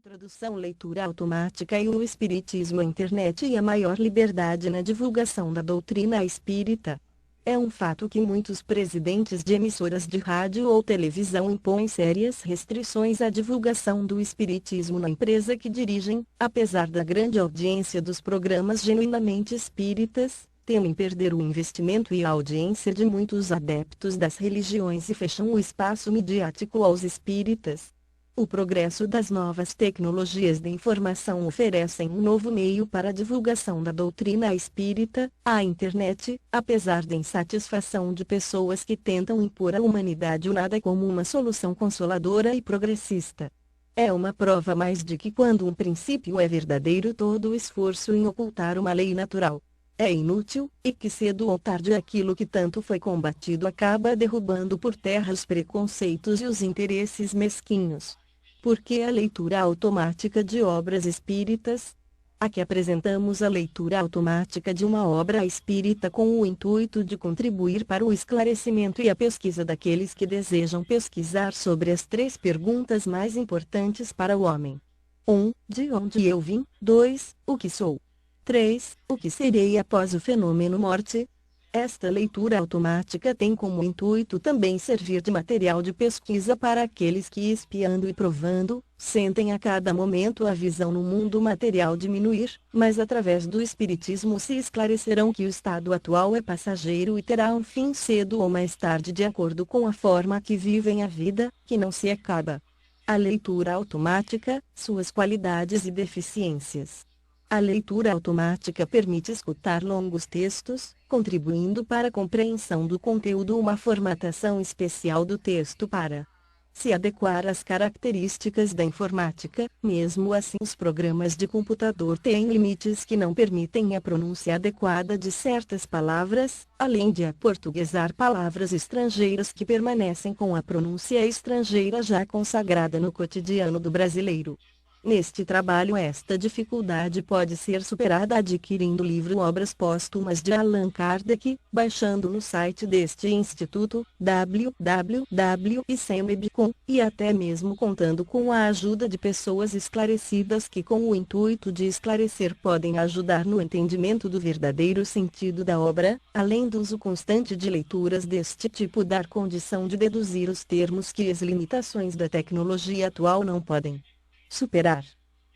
Introdução, leitura automática e o Espiritismo, a internet e a maior liberdade na divulgação da doutrina espírita. É um fato que muitos presidentes de emissoras de rádio ou televisão impõem sérias restrições à divulgação do espiritismo na empresa que dirigem, apesar da grande audiência dos programas genuinamente espíritas, temem perder o investimento e a audiência de muitos adeptos das religiões e fecham o espaço midiático aos espíritas. O progresso das novas tecnologias de informação oferecem um novo meio para a divulgação da doutrina espírita, a internet, apesar da insatisfação de pessoas que tentam impor à humanidade o nada como uma solução consoladora e progressista. É uma prova mais de que quando um princípio é verdadeiro, todo o esforço em ocultar uma lei natural é inútil, e que cedo ou tarde aquilo que tanto foi combatido acaba derrubando por terra os preconceitos e os interesses mesquinhos. Por que a leitura automática de obras espíritas? Aqui apresentamos a leitura automática de uma obra espírita com o intuito de contribuir para o esclarecimento e a pesquisa daqueles que desejam pesquisar sobre as 3 perguntas mais importantes para o homem. 1. De onde eu vim? 2. O que sou? 3. O que serei após o fenômeno morte? Esta leitura automática tem como intuito também servir de material de pesquisa para aqueles que, espiando e provando, sentem a cada momento a visão no mundo material diminuir, mas através do espiritismo se esclarecerão que o estado atual é passageiro e terá um fim cedo ou mais tarde de acordo com a forma que vivem a vida, que não se acaba. A leitura automática, suas qualidades e deficiências. A leitura automática permite escutar longos textos, contribuindo para a compreensão do conteúdo, uma formatação especial do texto para se adequar às características da informática. Mesmo assim, os programas de computador têm limites que não permitem a pronúncia adequada de certas palavras, além de aportuguesar palavras estrangeiras que permanecem com a pronúncia estrangeira já consagrada no cotidiano do brasileiro. Neste trabalho, esta dificuldade pode ser superada adquirindo o livro Obras Póstumas de Allan Kardec, baixando no site deste instituto, www.icmeb.com, e até mesmo contando com a ajuda de pessoas esclarecidas que, com o intuito de esclarecer, podem ajudar no entendimento do verdadeiro sentido da obra, além do uso constante de leituras deste tipo, dar condição de deduzir os termos que as limitações da tecnologia atual não podem superar.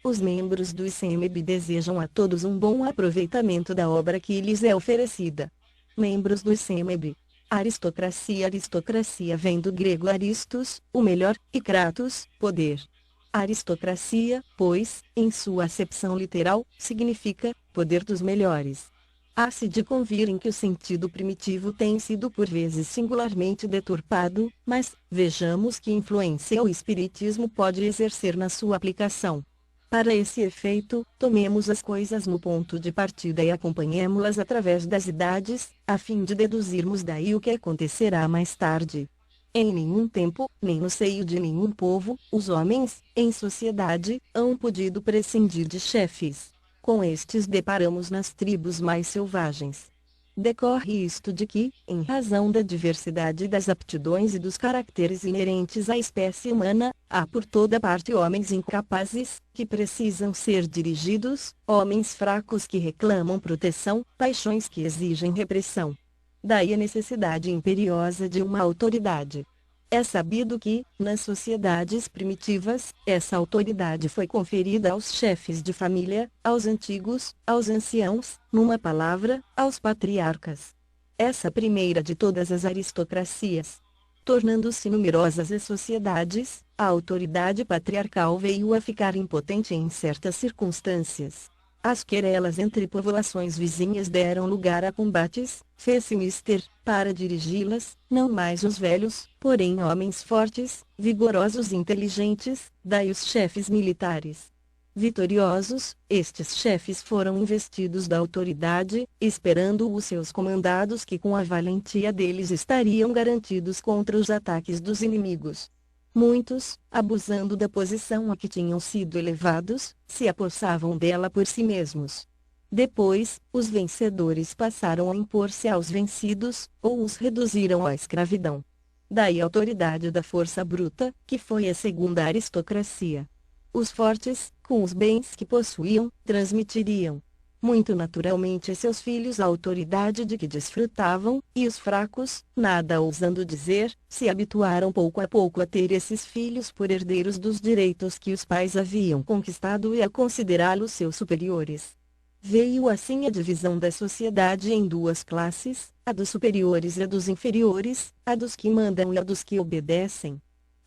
Os membros do ICMB desejam a todos um bom aproveitamento da obra que lhes é oferecida. Membros do ICMB. Aristocracia. Aristocracia vem do grego aristos, o melhor, e kratos, poder. Aristocracia, pois, em sua acepção literal, significa poder dos melhores. Há-se de convir em que o sentido primitivo tem sido por vezes singularmente deturpado, mas vejamos que influência o espiritismo pode exercer na sua aplicação. Para esse efeito, tomemos as coisas no ponto de partida e acompanhemo-las através das idades, a fim de deduzirmos daí o que acontecerá mais tarde. Em nenhum tempo, nem no seio de nenhum povo, os homens, em sociedade, hão podido prescindir de chefes. Com estes deparamos nas tribos mais selvagens. Decorre isto de que, em razão da diversidade das aptidões e dos caracteres inerentes à espécie humana, há por toda parte homens incapazes, que precisam ser dirigidos, homens fracos que reclamam proteção, paixões que exigem repressão. Daí a necessidade imperiosa de uma autoridade. É sabido que, nas sociedades primitivas, essa autoridade foi conferida aos chefes de família, aos antigos, aos anciãos, numa palavra, aos patriarcas. Essa primeira de todas as aristocracias. Tornando-se numerosas as sociedades, a autoridade patriarcal veio a ficar impotente em certas circunstâncias. As querelas entre populações vizinhas deram lugar a combates, fez-se mister, para dirigi-las, não mais os velhos, porém homens fortes, vigorosos e inteligentes, daí os chefes militares. Vitoriosos, estes chefes foram investidos da autoridade, esperando os seus comandados que com a valentia deles estariam garantidos contra os ataques dos inimigos. Muitos, abusando da posição a que tinham sido elevados, se apossavam dela por si mesmos. Depois, os vencedores passaram a impor-se aos vencidos, ou os reduziram à escravidão. Daí a autoridade da força bruta, que foi a segunda aristocracia. Os fortes, com os bens que possuíam, transmitiriam muito naturalmente a seus filhos a autoridade de que desfrutavam, e os fracos, nada ousando dizer, se habituaram pouco a pouco a ter esses filhos por herdeiros dos direitos que os pais haviam conquistado e a considerá-los seus superiores. Veio assim a divisão da sociedade em duas classes, a dos superiores e a dos inferiores, a dos que mandam e a dos que obedecem.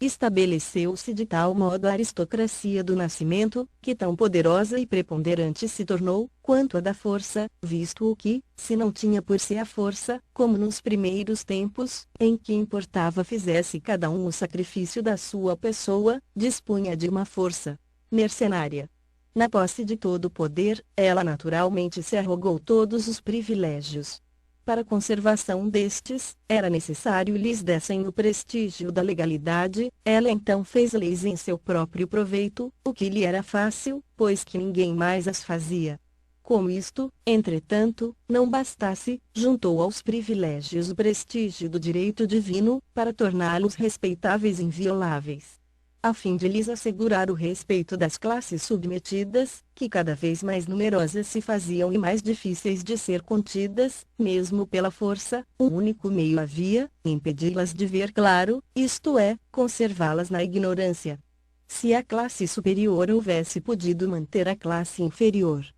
Estabeleceu-se de tal modo a aristocracia do nascimento, que tão poderosa e preponderante se tornou, quanto a da força, visto o que, se não tinha por si a força, como nos primeiros tempos, em que importava fizesse cada um o sacrifício da sua pessoa, dispunha de uma força mercenária. Na posse de todo o poder, ela naturalmente se arrogou todos os privilégios. Para a conservação destes, era necessário lhes dessem o prestígio da legalidade, ela então fez leis em seu próprio proveito, o que lhe era fácil, pois que ninguém mais as fazia. Como isto, entretanto, não bastasse, juntou aos privilégios o prestígio do direito divino, para torná-los respeitáveis e invioláveis. A fim de lhes assegurar o respeito das classes submetidas, que cada vez mais numerosas se faziam e mais difíceis de ser contidas, mesmo pela força, um único meio havia, impedi-las de ver claro, isto é, conservá-las na ignorância. Se a classe superior houvesse podido manter a classe inferior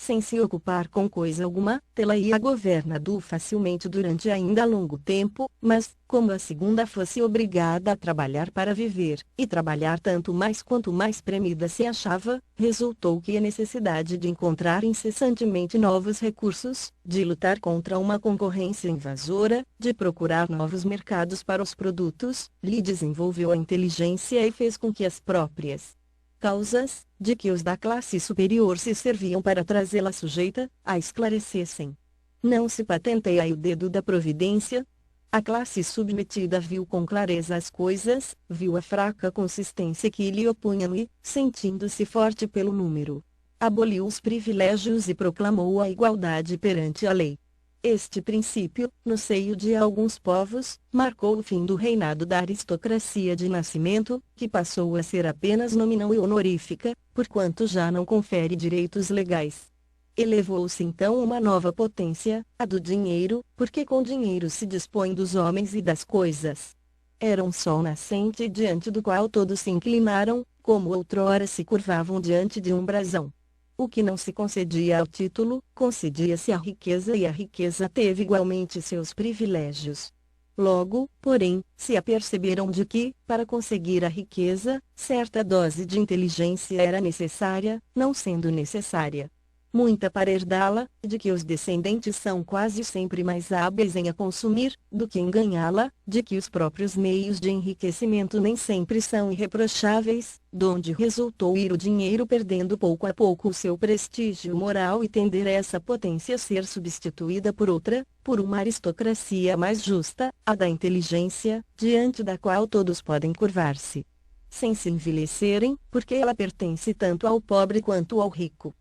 sem se ocupar com coisa alguma, tê-la-ia governado facilmente durante ainda longo tempo, mas, como a segunda fosse obrigada a trabalhar para viver, e trabalhar tanto mais quanto mais premida se achava, resultou que a necessidade de encontrar incessantemente novos recursos, de lutar contra uma concorrência invasora, de procurar novos mercados para os produtos, lhe desenvolveu a inteligência e fez com que as próprias causas, de que os da classe superior se serviam para trazê-la sujeita, a esclarecessem. Não se patenteia o dedo da providência? A classe submetida viu com clareza as coisas, viu a fraca consistência que lhe opunham e, sentindo-se forte pelo número, aboliu os privilégios e proclamou a igualdade perante a lei. Este princípio, no seio de alguns povos, marcou o fim do reinado da aristocracia de nascimento, que passou a ser apenas nominal e honorífica, porquanto já não confere direitos legais. Elevou-se então uma nova potência, a do dinheiro, porque com dinheiro se dispõe dos homens e das coisas. Era um sol nascente diante do qual todos se inclinaram, como outrora se curvavam diante de um brasão. O que não se concedia ao título, concedia-se à riqueza e a riqueza teve igualmente seus privilégios. Logo, porém, se aperceberam de que, para conseguir a riqueza, certa dose de inteligência era necessária, não sendo necessária muita para herdá-la, de que os descendentes são quase sempre mais hábeis em a consumir, do que em ganhá-la, de que os próprios meios de enriquecimento nem sempre são irreprocháveis, donde resultou ir o dinheiro perdendo pouco a pouco o seu prestígio moral e tender essa potência a ser substituída por outra, por uma aristocracia mais justa, a da inteligência, diante da qual todos podem curvar-se, sem se envilecerem, porque ela pertence tanto ao pobre quanto ao rico.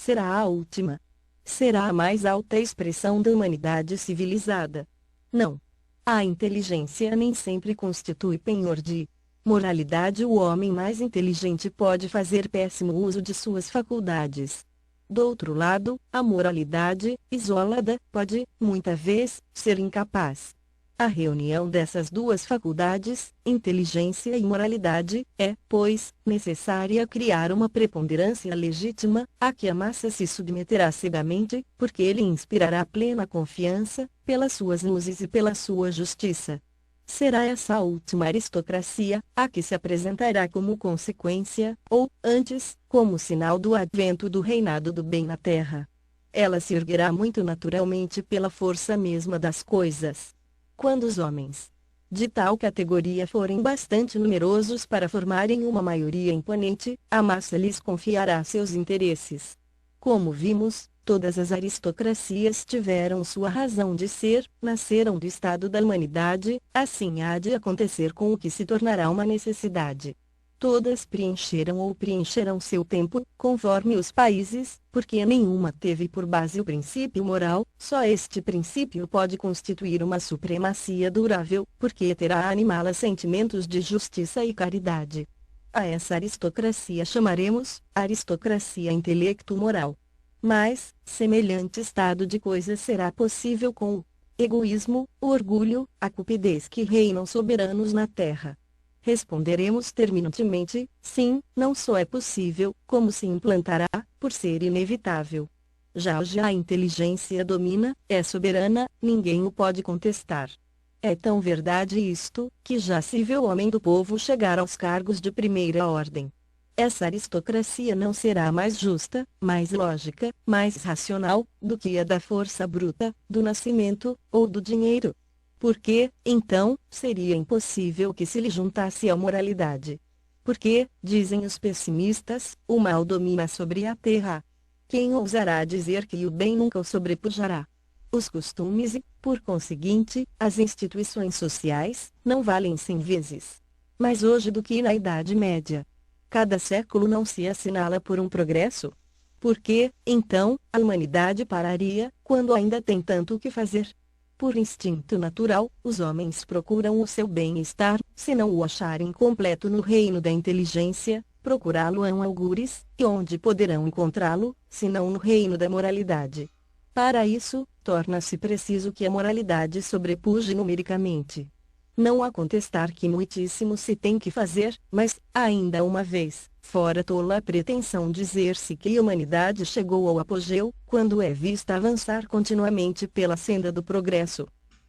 Será a última. Será a mais alta expressão da humanidade civilizada. Não. A inteligência nem sempre constitui penhor de moralidade. O homem mais inteligente pode fazer péssimo uso de suas faculdades. Do outro lado, a moralidade, isolada, pode, muita vez, ser incapaz. A reunião dessas duas faculdades, inteligência e moralidade, é, pois, necessária criar uma preponderância legítima, a que a massa se submeterá cegamente, porque ele inspirará plena confiança, pelas suas luzes e pela sua justiça. Será essa a última aristocracia, a que se apresentará como consequência, ou, antes, como sinal do advento do reinado do bem na terra. Ela se erguerá muito naturalmente pela força mesma das coisas. Quando os homens de tal categoria forem bastante numerosos para formarem uma maioria imponente, a massa lhes confiará seus interesses. Como vimos, todas as aristocracias tiveram sua razão de ser, nasceram do estado da humanidade, assim há de acontecer com o que se tornará uma necessidade. Todas preencheram ou preencherão seu tempo, conforme os países, porque nenhuma teve por base o princípio moral, só este princípio pode constituir uma supremacia durável, porque terá a animá-la sentimentos de justiça e caridade. A essa aristocracia chamaremos aristocracia intelecto-moral. Mas, semelhante estado de coisas será possível com o egoísmo, o orgulho, a cupidez que reinam soberanos na terra. Responderemos terminantemente, sim, não só é possível, como se implantará, por ser inevitável. Já hoje a inteligência domina, é soberana, ninguém o pode contestar. É tão verdade isto, que já se vê o homem do povo chegar aos cargos de primeira ordem. Essa aristocracia não será mais justa, mais lógica, mais racional, do que a da força bruta, do nascimento, ou do dinheiro. Porque, então, seria impossível que se lhe juntasse a moralidade. Porque, dizem os pessimistas, o mal domina sobre a terra. Quem ousará dizer que o bem nunca o sobrepujará? Os costumes e, por conseguinte, as instituições sociais, não valem 100 vezes mais hoje do que na Idade Média. Cada século não se assinala por um progresso. Porque, então, a humanidade pararia, quando ainda tem tanto o que fazer. Por instinto natural, os homens procuram o seu bem-estar, se não o acharem completo no reino da inteligência, procurá-lo-ão algures, e onde poderão encontrá-lo, se não no reino da moralidade. Para isso, torna-se preciso que a moralidade sobrepuje numericamente. Não há contestar que muitíssimo se tem que fazer, mas, ainda uma vez, fora tola a pretensão dizer-se que a humanidade chegou ao apogeu, quando é vista avançar continuamente pela senda do progresso.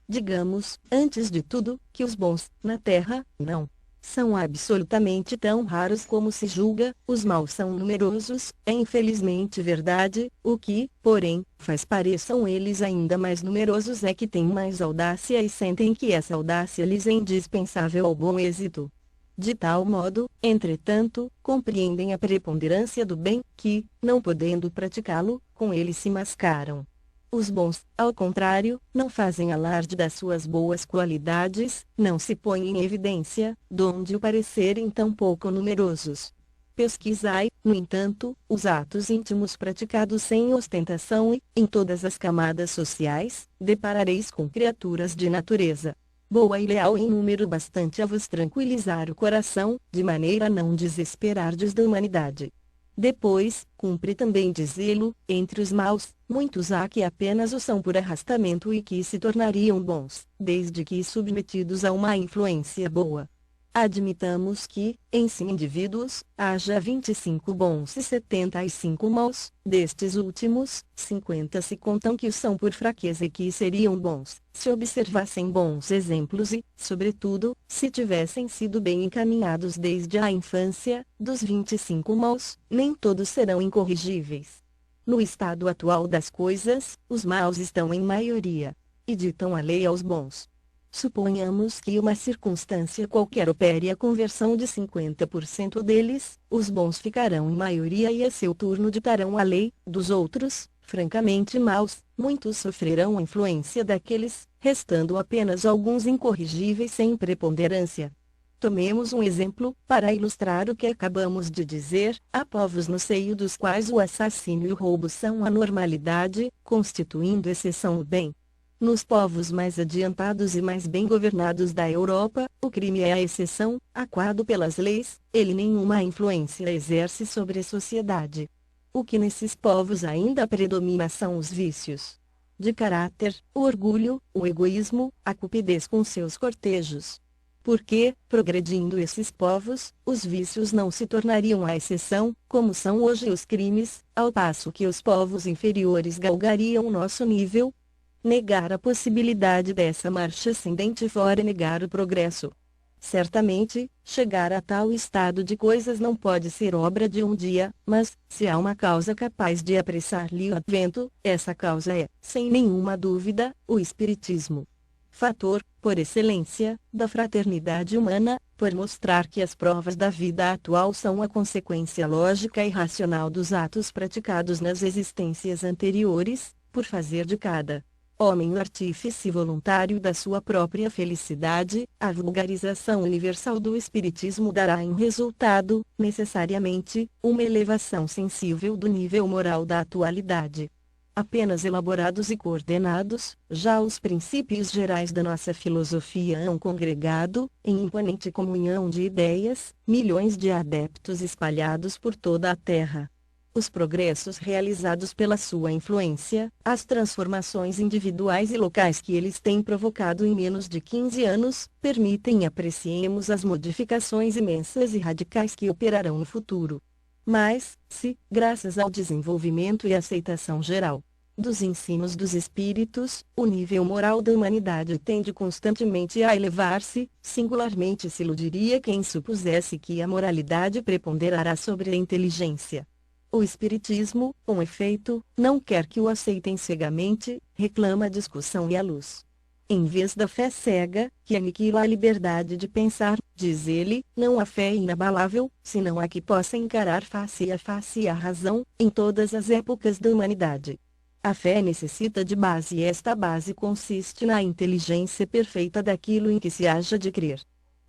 Digamos, antes de tudo, que os bons, na Terra, não são absolutamente tão raros como se julga, os maus são numerosos, é infelizmente verdade, o que, porém, faz pareçam eles ainda mais numerosos é que têm mais audácia e sentem que essa audácia lhes é indispensável ao bom êxito. De tal modo, entretanto, compreendem a preponderância do bem, que, não podendo praticá-lo, com ele se mascaram. Os bons, ao contrário, não fazem alarde das suas boas qualidades, não se põem em evidência, donde o parecerem tão pouco numerosos. Pesquisai, no entanto, os atos íntimos praticados sem ostentação e, em todas as camadas sociais, deparareis com criaturas de natureza boa e leal em número bastante a vos tranquilizar o coração, de maneira a não desesperardes da humanidade. Depois, cumpre também dizê-lo, entre os maus, muitos há que apenas o são por arrastamento e que se tornariam bons, desde que submetidos a uma influência boa. Admitamos que, em 100 indivíduos, haja 25 bons e 75 maus, destes últimos, 50 se contam que o são por fraqueza e que seriam bons, se observassem bons exemplos e, sobretudo, se tivessem sido bem encaminhados desde a infância. Dos 25 maus, nem todos serão incorrigíveis. No estado atual das coisas, os maus estão em maioria, e ditam a lei aos bons. Suponhamos que uma circunstância qualquer opere a conversão de 50% deles, os bons ficarão em maioria e a seu turno ditarão a lei. Dos outros, francamente maus, muitos sofrerão a influência daqueles, restando apenas alguns incorrigíveis sem preponderância. Tomemos um exemplo, para ilustrar o que acabamos de dizer. Há povos no seio dos quais o assassínio e o roubo são a normalidade, constituindo exceção o bem. Nos povos mais adiantados e mais bem governados da Europa, o crime é a exceção, aquado pelas leis, ele nenhuma influência exerce sobre a sociedade. O que nesses povos ainda predomina são os vícios de caráter, o orgulho, o egoísmo, a cupidez com seus cortejos. Porque, progredindo esses povos, os vícios não se tornariam a exceção, como são hoje os crimes, ao passo que os povos inferiores galgariam o nosso nível. Negar a possibilidade dessa marcha ascendente fora negar o progresso. Certamente, chegar a tal estado de coisas não pode ser obra de um dia, mas, se há uma causa capaz de apressar-lhe o advento, essa causa é, sem nenhuma dúvida, o Espiritismo. Fator, por excelência, da fraternidade humana, por mostrar que as provas da vida atual são a consequência lógica e racional dos atos praticados nas existências anteriores, por fazer de cada homem o artífice voluntário da sua própria felicidade, a vulgarização universal do Espiritismo dará em resultado, necessariamente, uma elevação sensível do nível moral da atualidade. apenas elaborados e coordenados. Já os princípios gerais da nossa filosofia hão congregado, em imponente comunhão de ideias, milhões de adeptos espalhados por toda a Terra. Os progressos realizados pela sua influência, as transformações individuais e locais que eles têm provocado em menos de 15 anos, permitem apreciemos as modificações imensas e radicais que operarão no futuro. Mas, se, graças ao desenvolvimento e aceitação geral dos ensinos dos espíritos, o nível moral da humanidade tende constantemente a elevar-se, singularmente se iludiria quem supusesse que a moralidade preponderará sobre a inteligência. O Espiritismo, com efeito, não quer que o aceitem cegamente, reclama a discussão e a luz. Em vez da fé cega, que aniquila a liberdade de pensar, diz ele, não há fé inabalável, senão a que possa encarar face a face a razão, em todas as épocas da humanidade. A fé necessita de base e esta base consiste na inteligência perfeita daquilo em que se haja de crer.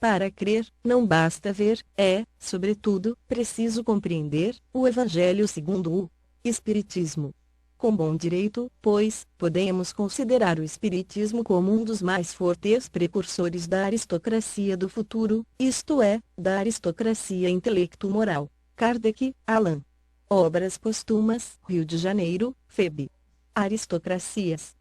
Para crer, não basta ver, é, sobretudo, preciso compreender o Evangelho segundo o Espiritismo. Com bom direito, pois, podemos considerar o Espiritismo como um dos mais fortes precursores da aristocracia do futuro, isto é, da aristocracia intelecto-moral. Kardec, Allan. Obras póstumas, Rio de Janeiro, Feb. Aristocracias.